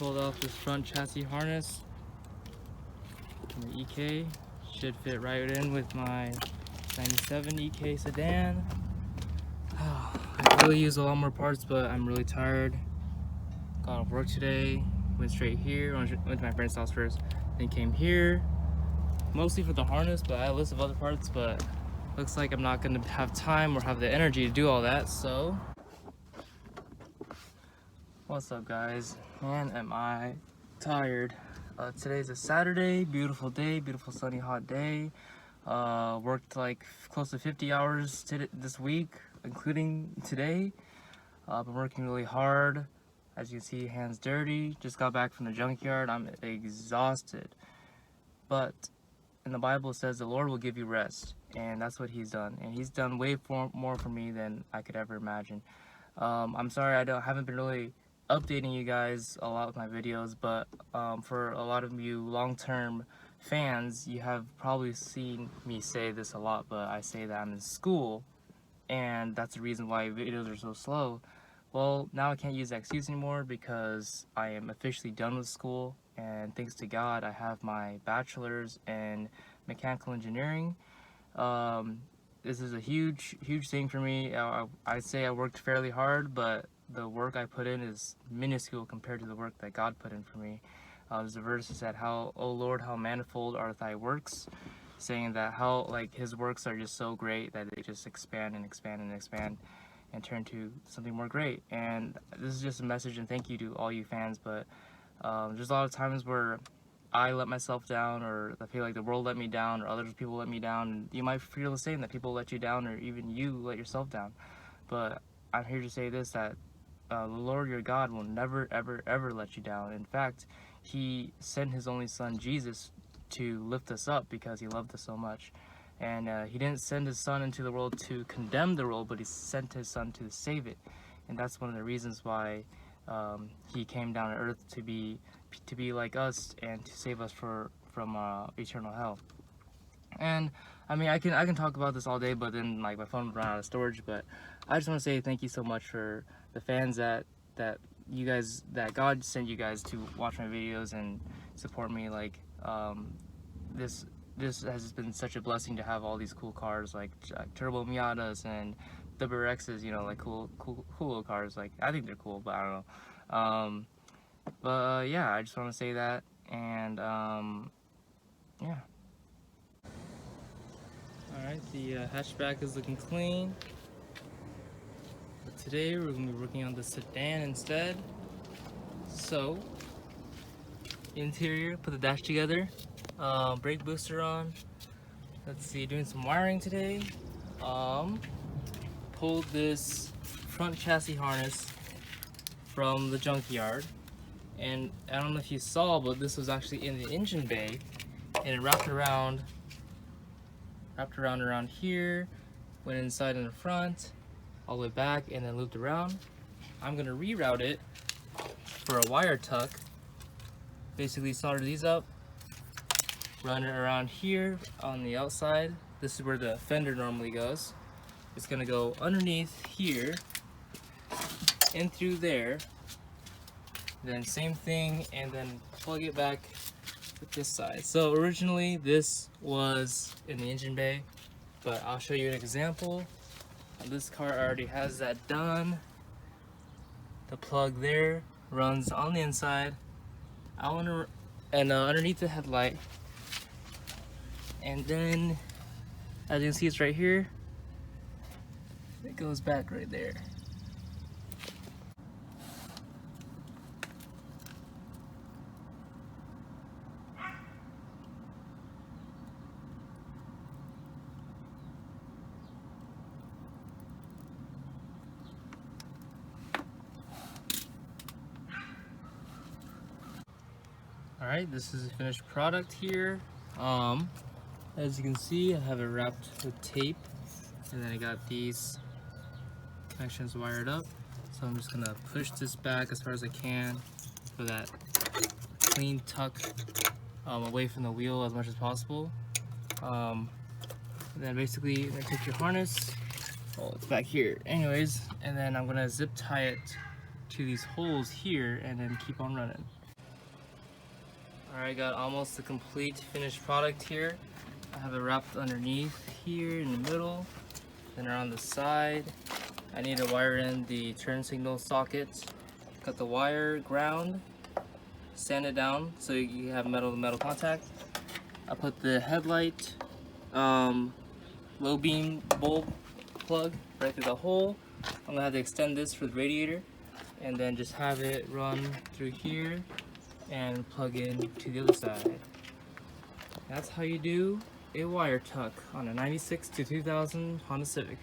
pulled off this front chassis harness from the EK. Should fit right in with my 97 EK sedan. I really use a lot more parts, but I'm really tired. Got off work today, went straight here, went to my friend's house first, then came here, mostly for the harness, but I had a list of other parts, but looks like I'm not gonna have time or have the energy to do all that, so. What's up, guys? Man, am I tired. Today's a Saturday, beautiful day, beautiful sunny hot day. Worked like close to 50 hours this week, including today. Been working really hard. As you can see, hands dirty. Just got back from the junkyard. I'm exhausted. But in the Bible it says the Lord will give you rest, and that's what He's done. And He's done way more for me than I could ever imagine. I'm sorry I haven't been really updating you guys a lot with my videos, but for a lot of you long-term fans, you have probably seen me say this a lot, but I say that I'm in school, and that's the reason why videos are so slow. Well, now I can't use that excuse anymore because I am officially done with school, and thanks to God, I have my bachelor's in mechanical engineering. This is a huge thing for me. I'd say I worked fairly hard, but the work I put in is minuscule compared to the work that God put in for me. There's a verse that said, "How, O Lord, how manifold are thy works," saying that how like His works are just so great that they just expand and expand and expand and turn to something more great. And this is just a message and thank you to all you fans. But there's a lot of times where I let myself down, or I feel like the world let me down, or other people let me down, and you might feel the same, that people let you down, or even you let yourself down. But I'm here to say this, that the Lord your God will never ever let you down. In fact, He sent His only Son Jesus to lift us up because He loved us so much. And He didn't send His Son into the world to condemn the world, but He sent His Son to save it. And that's one of the reasons why He came down to earth, to be like us and to save us from eternal hell. And I mean, I can talk about this all day, but then like my phone would run out of storage. But I just want to say thank you so much for the fans that you guys, that God sent you guys to watch my videos and support me. Like this has been such a blessing to have all these cool cars like Turbo Miatas and WRXs, you know, like cool little cars. Like, I think they're cool, but I don't know. But yeah, I just want to say that, and yeah. Alright, the hatchback is looking clean. But today we're going to be working on the sedan instead. So, interior, put the dash together, brake booster on. Let's see, doing some wiring today. Pulled this front chassis harness from the junkyard. And I don't know if you saw, but this was actually in the engine bay, and it wrapped around here, went inside in the front, all the way back, and then looped around. I'm gonna reroute it for a wire tuck. Basically solder these up, run it around here on the outside. This is where the fender normally goes. It's gonna go underneath here and through there. Then same thing, and then plug it back with this side. So originally this was in the engine bay, but I'll show you an example. This car already has that done. The plug there runs on the inside, underneath the headlight, and then as you can see, it's right here. It goes back right there. Alright, this is the finished product here. As you can see, I have it wrapped with tape, and then I got these connections wired up. So I'm just gonna push this back as far as I can for that clean tuck away from the wheel as much as possible. And then basically you're gonna take your harness, oh, it's back here anyways, and then I'm gonna zip tie it to these holes here and then keep on running. Alright, got almost the complete finished product here. I have it wrapped underneath here in the middle, then around the side. I need to wire in the turn signal sockets. Cut the wire, ground, sand it down so you have metal to metal contact. I put the headlight low beam bulb plug right through the hole. I'm gonna have to extend this for the radiator and then just have it run through here and plug in to the other side. That's how you do a wire tuck on a 96 to 2000 Honda Civic.